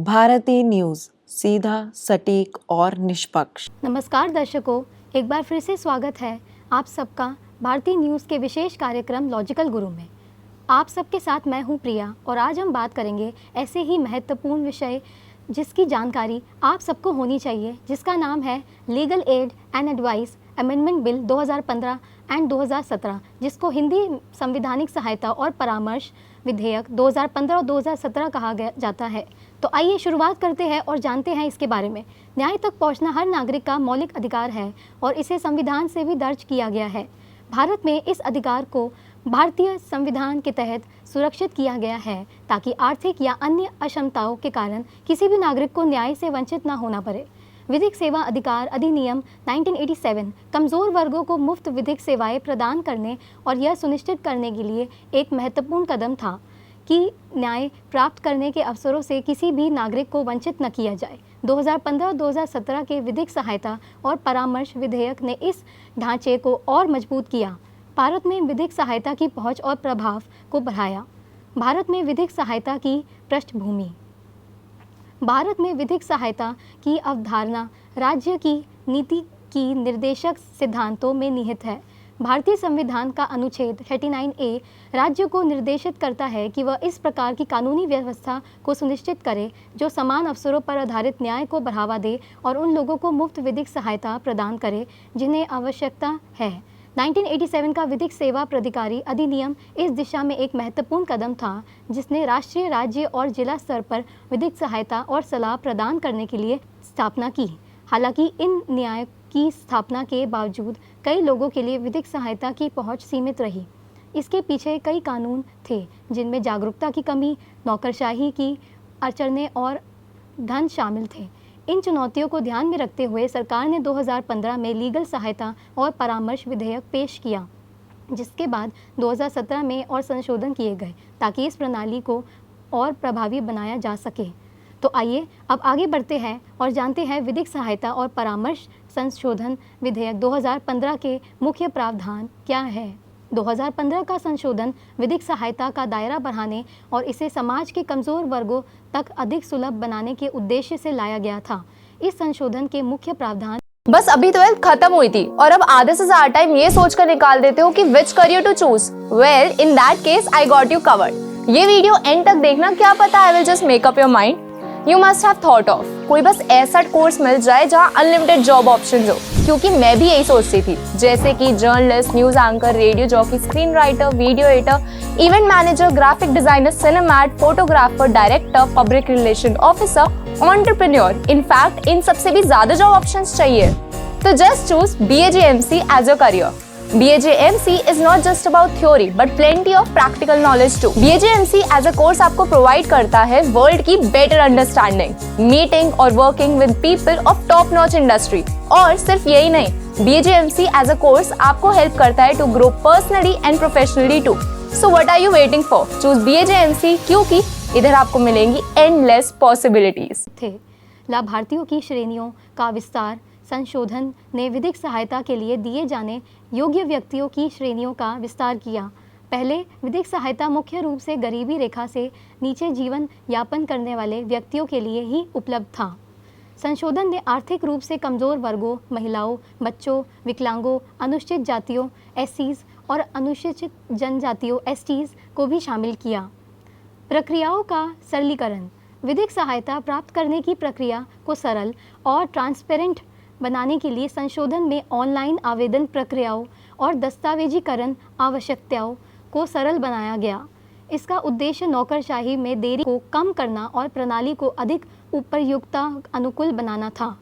भारतीय न्यूज़, सीधा, सटीक और निष्पक्ष। नमस्कार दर्शकों, एक बार फिर से स्वागत है आप सबका भारतीय न्यूज़ के विशेष कार्यक्रम लॉजिकल गुरु में। आप सबके साथ मैं हूं प्रिया और आज हम बात करेंगे ऐसे ही महत्वपूर्ण विषय जिसकी जानकारी आप सबको होनी चाहिए, जिसका नाम है legal aid and advice amendment bill 2015 and 2017, जिसको हिंदी संविधानिक सहायता और परामर्श विधेयक 2015 और 2017 कहा जाता है। तो आइए शुरुआत करते हैं और जानते हैं इसके बारे में। न्याय तक पहुंचना हर नागरिक का मौलिक अधिकार है और इसे संविधान से भी दर्ज किया गया है। भारत में इस अधिकार को भारतीय संविधान के तहत सुरक्षित किया गया है ताकि आर्थिक या अन्य अक्षमताओं के कारण किसी भी नागरिक को न्याय से वंचित न होना पड़े। विधिक सेवा अधिकार अधिनियम 1987 कमज़ोर वर्गों को मुफ्त विधिक सेवाएं प्रदान करने और यह सुनिश्चित करने के लिए एक महत्वपूर्ण कदम था कि न्याय प्राप्त करने के अवसरों से किसी भी नागरिक को वंचित न किया जाए। 2015 और 2017 के विधिक सहायता और परामर्श विधेयक ने इस ढांचे को और मजबूत किया। भारत में विधिक सहायता की पहुंच और प्रभाव को बढ़ाया। भारत में विधिक सहायता की पृष्ठभूमि। भारत में विधिक सहायता की अवधारणा राज्य की नीति की निर्देशक सिद्धांतों में निहित है। भारतीय संविधान का अनुच्छेद 39A राज्य को निर्देशित करता है कि वह इस प्रकार की कानूनी व्यवस्था को सुनिश्चित करे जो समान अवसरों पर आधारित न्याय को बढ़ावा दे और उन लोगों को मुफ्त विधिक सहायता प्रदान करे जिन्हें आवश्यकता है। 1987 का विधिक सेवा प्राधिकारी अधिनियम इस दिशा में एक महत्वपूर्ण कदम था, जिसने राष्ट्रीय, राज्य और जिला स्तर पर विधिक सहायता और सलाह प्रदान करने के लिए स्थापना की। हालांकि इन न्याय की स्थापना के बावजूद कई लोगों के लिए विधिक सहायता की पहुंच सीमित रही। इसके पीछे कई कानून थे जिनमें जागरूकता की कमी, नौकरशाही की अड़चनें और धन शामिल थे। इन चुनौतियों को ध्यान में रखते हुए सरकार ने 2015 में लीगल सहायता और परामर्श विधेयक पेश किया, जिसके बाद 2017 में और संशोधन किए गए ताकि इस प्रणाली को और प्रभावी बनाया जा सके। तो आइए अब आगे बढ़ते हैं और जानते हैं विधिक सहायता और परामर्श संशोधन विधेयक 2015 के मुख्य प्रावधान क्या है। 2015 का संशोधन विधिक सहायता का दायरा बढ़ाने और इसे समाज के कमज़ोर वर्गों तक अधिक सुलभ बनाने के उद्देश्य से लाया गया था। इस संशोधन के मुख्य प्रावधान बस अभी 12th खत्म हुई थी और अब आधे से ज्यादा टाइम ये सोचकर निकाल देते हो कि which career to choose. Well, in that case I got you covered. ये वीडियो एंड तक देखना, क्या पता I will just make up your mind. You must have thought of कोई बस ऐसा कोर्स मिल जाए जहाँ अनलिमिटेड जॉब ऑप्शन हो, क्योंकि मैं भी यही सोचती थी, जैसे कि journalist, news anchor, radio jockey, screen writer, video editor, event manager, graphic designer, सिनेमैट, photographer, director, public relation officer, entrepreneur. In fact इन सबसे भी ज्यादा जॉब ऑप्शंस चाहिए। तो just choose BAJMC as your career. BAJMC is not just about theory but plenty of practical knowledge too. BAJMC as a course आपको provide करता है world की better understanding, meeting और working with people of top notch industry। और सिर्फ यही नहीं, BAJMC as a course आपको help करता है to grow personally and professionally too. So what are you waiting for? Choose BAJMC क्योंकि इधर आपको मिलेंगी endless possibilities। थे। लाभार्थियों की श्रेणियों का विस्तार। संशोधन ने विधिक सहायता के लिए दिए जाने योग्य व्यक्तियों की श्रेणियों का विस्तार किया। पहले विधिक सहायता मुख्य रूप से गरीबी रेखा से नीचे जीवन यापन करने वाले व्यक्तियों के लिए ही उपलब्ध था। संशोधन ने आर्थिक रूप से कमज़ोर वर्गों, महिलाओं, बच्चों, विकलांगों, अनुसूचित जातियों SCs और अनुसूचित जनजातियों STs को भी शामिल किया। प्रक्रियाओं का सरलीकरण। विधिक सहायता प्राप्त करने की प्रक्रिया को सरल और ट्रांसपेरेंट बनाने के लिए संशोधन में ऑनलाइन आवेदन प्रक्रियाओं और दस्तावेजीकरण आवश्यकताओं को सरल बनाया गया। इसका उद्देश्य नौकरशाही में देरी को कम करना और प्रणाली को अधिक उपयुक्तता अनुकूल बनाना था।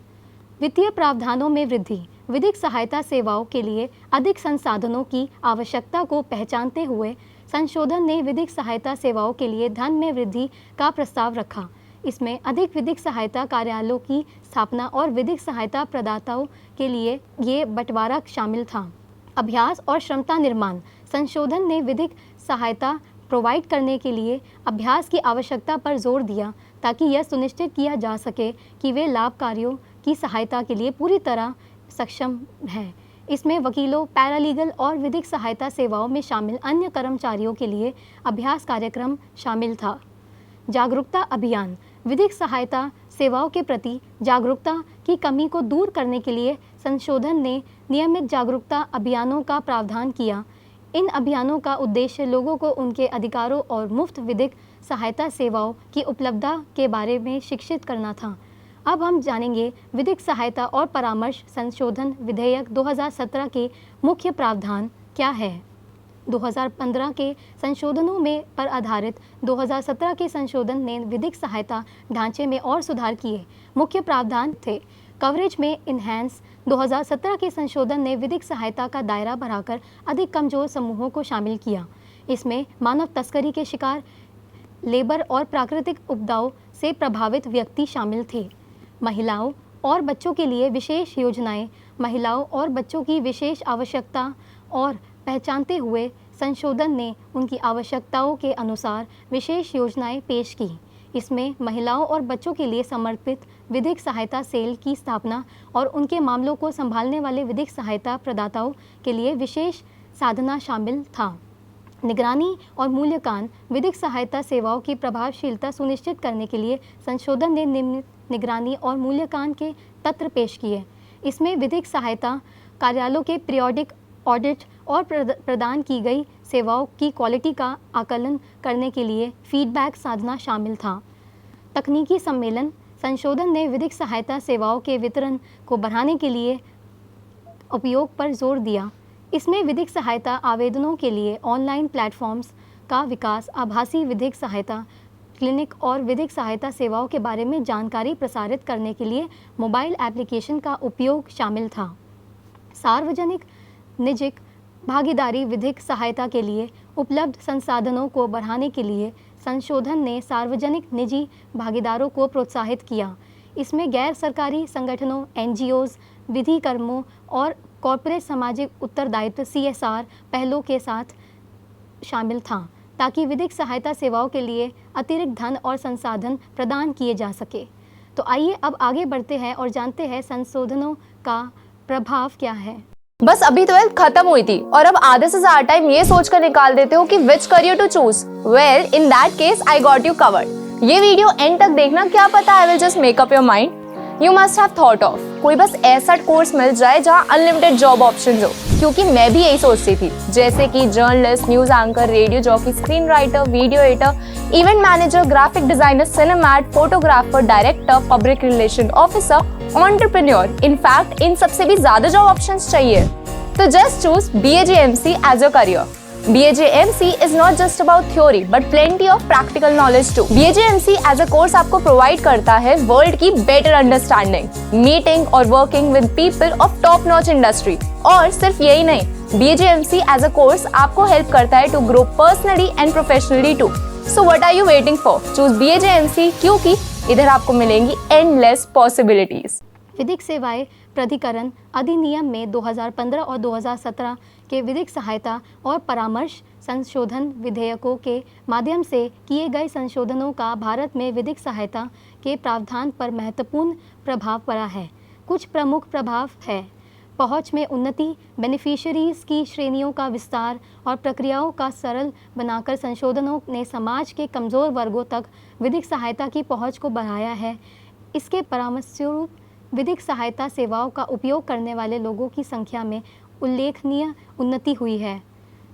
वित्तीय प्रावधानों में वृद्धि। विधिक सहायता सेवाओं के लिए अधिक संसाधनों की आवश्यकता को पहचानते हुए संशोधन ने विधिक सहायता सेवाओं के लिए धन में वृद्धि का प्रस्ताव रखा। इसमें अधिक विधिक सहायता कार्यालयों की स्थापना और विधिक सहायता प्रदाताओं के लिए ये बंटवारा शामिल था। अभ्यास और क्षमता निर्माण। संशोधन ने विधिक सहायता प्रोवाइड करने के लिए अभ्यास की आवश्यकता पर जोर दिया ताकि यह सुनिश्चित किया जा सके कि वे लाभकारियों की सहायता के लिए पूरी तरह सक्षम हैं। इसमें वकीलों, पैरालीगल और विधिक सहायता सेवाओं में शामिल अन्य कर्मचारियों के लिए अभ्यास कार्यक्रम शामिल था। जागरूकता अभियान विधिक सहायता सेवाओं के प्रति जागरूकता की कमी को दूर करने के लिए संशोधन ने नियमित जागरूकता अभियानों का प्रावधान किया। इन अभियानों का उद्देश्य लोगों को उनके अधिकारों और मुफ्त विधिक सहायता सेवाओं की उपलब्धता के बारे में शिक्षित करना था। अब हम जानेंगे विधिक सहायता और परामर्श संशोधन विधेयक 2017 के मुख्य प्रावधान क्या है। 2015 के संशोधनों में पर आधारित 2017 के संशोधन ने विधिक सहायता ढांचे में और सुधार किए। मुख्य प्रावधान थे कवरेज में इन्हेंस। 2017 के संशोधन ने विधिक सहायता का दायरा बढ़ाकर अधिक कमजोर समूहों को शामिल किया। इसमें मानव तस्करी के शिकार, लेबर और प्राकृतिक आपदाओं से प्रभावित व्यक्ति शामिल थे। महिलाओं और बच्चों के लिए विशेष योजनाएं। महिलाओं और बच्चों की विशेष आवश्यकता और पहचानते हुए संशोधन ने उनकी आवश्यकताओं के अनुसार विशेष योजनाएं पेश की। इसमें महिलाओं और बच्चों के लिए समर्पित विधिक सहायता सेल की स्थापना और उनके मामलों को संभालने वाले विधिक सहायता प्रदाताओं के लिए विशेष साधना शामिल था। निगरानी और मूल्यांकन विधिक सहायता सेवाओं की प्रभावशीलता सुनिश्चित करने के लिए संशोधन ने निम्न निगरानी और मूल्यांकन के तंत्र पेश किए। इसमें विधिक सहायता कार्यालयों के पीरियोडिक ऑडिट और प्रदान की गई सेवाओं की क्वालिटी का आकलन करने के लिए फीडबैक साधना शामिल था। तकनीकी सम्मेलन संशोधन ने विधिक सहायता सेवाओं के वितरण को बढ़ाने के लिए उपयोग पर जोर दिया। इसमें विधिक सहायता आवेदनों के लिए ऑनलाइन प्लेटफॉर्म्स का विकास, आभासी विधिक सहायता क्लिनिक और विधिक सहायता सेवाओं के बारे में जानकारी प्रसारित करने के लिए मोबाइल एप्लीकेशन का उपयोग शामिल था। सार्वजनिक निजी भागीदारी विधिक सहायता के लिए उपलब्ध संसाधनों को बढ़ाने के लिए संशोधन ने सार्वजनिक निजी भागीदारों को प्रोत्साहित किया। इसमें गैर सरकारी संगठनों, एनजीओज, विधि कर्मों और कॉर्पोरेट सामाजिक उत्तरदायित्व CSR पहलों के साथ शामिल था, ताकि विधिक सहायता सेवाओं के लिए अतिरिक्त धन और संसाधन प्रदान किए जा सके। तो आइए अब आगे बढ़ते हैं और जानते हैं संशोधनों का प्रभाव क्या है। बस अभी 12th खत्म हुई थी और अब आधे से ज्यादा टाइम ये सोचकर निकाल देते हो कि which career to choose. Well, in that case I got you covered. ये वीडियो एंड तक देखना, क्या पता I will just make up your mind. You must have thought of कोई बस ऐसा कोर्स मिल जाए जहाँ अनलिमिटेड जॉब ऑप्शन हो, क्योंकि मैं भी यही सोचती थी। जैसे कि journalist, news anchor, radio jockey, screen writer, video editor, event manager, graphic designer, सिनेमैट, photographer, director, public relation officer, entrepreneur. In fact इन सबसे भी ज्यादा जॉब ऑप्शंस चाहिए। तो just choose BAJMC as your career. BAJMC is not just about theory but plenty of practical knowledge too. BAJMC as a course आपको provide करता है world की better understanding, meeting और working with people of top notch industry। और सिर्फ यही नहीं, BAJMC as a course आपको help करता है to grow personally and professionally too. So what are you waiting for? Choose BAJMC क्योंकि इधर आपको मिलेंगी endless possibilities। विधिक सेवाएं प्राधिकरण अधिनियम में 2015 और 2017 के विधिक सहायता और परामर्श संशोधन विधेयकों के माध्यम से किए गए संशोधनों का भारत में विधिक सहायता के प्रावधान पर महत्वपूर्ण प्रभाव पड़ा है। कुछ प्रमुख प्रभाव है: पहुंच में उन्नति, बेनिफिशियरीज की श्रेणियों का विस्तार और प्रक्रियाओं का सरल बनाकर संशोधनों ने समाज के कमज़ोर वर्गों तक विधिक सहायता की पहुंच को बढ़ाया है। इसके परिणामस्वरूप विधिक सहायता सेवाओं का उपयोग करने वाले लोगों की संख्या में उल्लेखनीय उन्नति हुई है।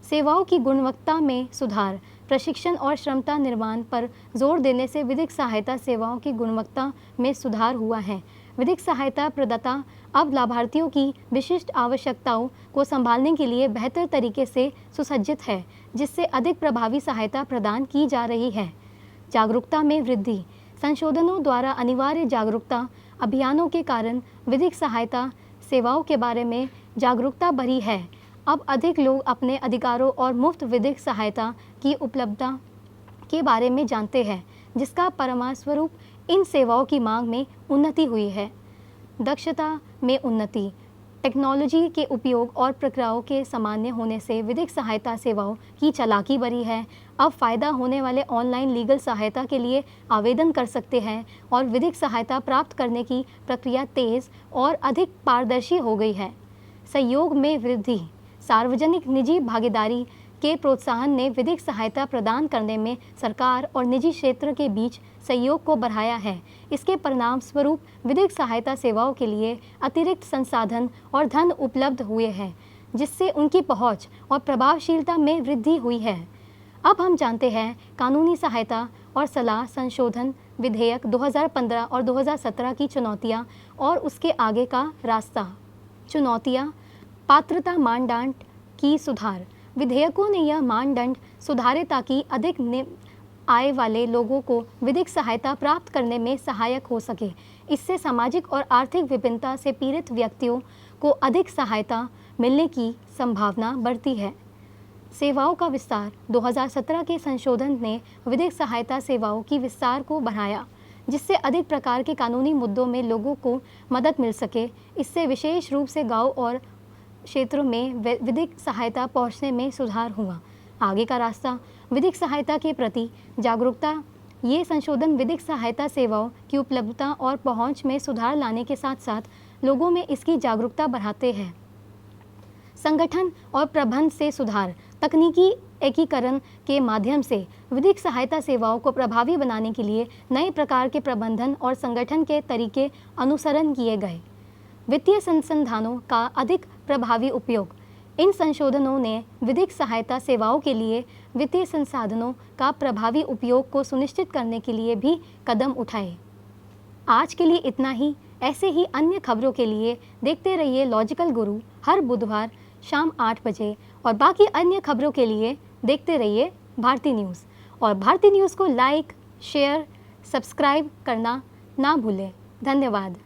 सेवाओं की गुणवत्ता में सुधार, प्रशिक्षण और क्षमता निर्माण पर जोर देने से विधिक सहायता सेवाओं की गुणवत्ता में सुधार हुआ है। विधिक सहायता प्रदाता अब लाभार्थियों की विशिष्ट आवश्यकताओं को संभालने के लिए बेहतर तरीके से सुसज्जित है, जिससे अधिक प्रभावी सहायता प्रदान की जा रही है। जागरूकता में वृद्धि, संशोधनों द्वारा अनिवार्य जागरूकता अभियानों के कारण विधिक सहायता सेवाओं के बारे में जागरूकता बढ़ी है। अब अधिक लोग अपने अधिकारों और मुफ्त विधिक सहायता की उपलब्धता के बारे में जानते हैं, जिसका परिणामस्वरूप इन सेवाओं की मांग में उन्नति हुई है। दक्षता में उन्नति, टेक्नोलॉजी के उपयोग और प्रक्रियाओं के सामान्य होने से विधिक सहायता सेवाओं की चालाकी बढ़ी है। अब फ़ायदा होने वाले ऑनलाइन लीगल सहायता के लिए आवेदन कर सकते हैं और विधिक सहायता प्राप्त करने की प्रक्रिया तेज़ और अधिक पारदर्शी हो गई है। सहयोग में वृद्धि, सार्वजनिक निजी भागीदारी के प्रोत्साहन ने विधिक सहायता प्रदान करने में सरकार और निजी क्षेत्र के बीच सहयोग को बढ़ाया है। इसके परिणाम स्वरूप विधिक सहायता सेवाओं के लिए अतिरिक्त संसाधन और धन उपलब्ध हुए हैं, जिससे उनकी पहुंच और प्रभावशीलता में वृद्धि हुई है। अब हम जानते हैं कानूनी सहायता और सलाह संशोधन विधेयक 2015 और 2017 की चुनौतियां और उसके आगे का रास्ता। चुनौतियां: पात्रता मानदंड की सुधार। विधेयकों ने यह मानदंड सुधारे ताकि अधिक आय वाले लोगों को विधिक सहायता प्राप्त करने में सहायक हो सके। इससे सामाजिक और आर्थिक विभिन्नता से पीड़ित व्यक्तियों को अधिक सहायता मिलने की संभावना बढ़ती है। सेवाओं का विस्तार। 2017 के संशोधन ने विधिक सहायता सेवाओं की विस्तार को बढ़ाया, जिससे अधिक प्रकार के कानूनी मुद्दों में लोगों को मदद मिल सके। इससे विशेष रूप से गांव और क्षेत्रों में विधिक सहायता पहुंचने में सुधार हुआ। आगे का रास्ता। विधिक सहायता के प्रति जागरूकता। ये संशोधन विधिक सहायता सेवाओं की उपलब्धता और पहुंच में सुधार लाने के साथ साथ लोगों में इसकी जागरूकता बढ़ाते हैं। संगठन और प्रबंधन से सुधार। तकनीकी एकीकरण के माध्यम से विधिक सहायता सेवाओं को प्रभावी बनाने के लिए नए प्रकार के प्रबंधन और संगठन के तरीके अनुसरण किए गए। वित्तीय संसाधनों का अधिक प्रभावी उपयोग। इन संशोधनों ने विधिक सहायता सेवाओं के लिए वित्तीय संसाधनों का प्रभावी उपयोग को सुनिश्चित करने के लिए भी कदम उठाए। आज के लिए इतना ही। ऐसे ही अन्य खबरों के लिए देखते रहिए लॉजिकल गुरु हर बुधवार शाम 8 बजे और बाकी अन्य खबरों के लिए देखते रहिए भारती न्यूज़। और भारती न्यूज़ को लाइक, शेयर, सब्सक्राइब करना ना भूलें। धन्यवाद।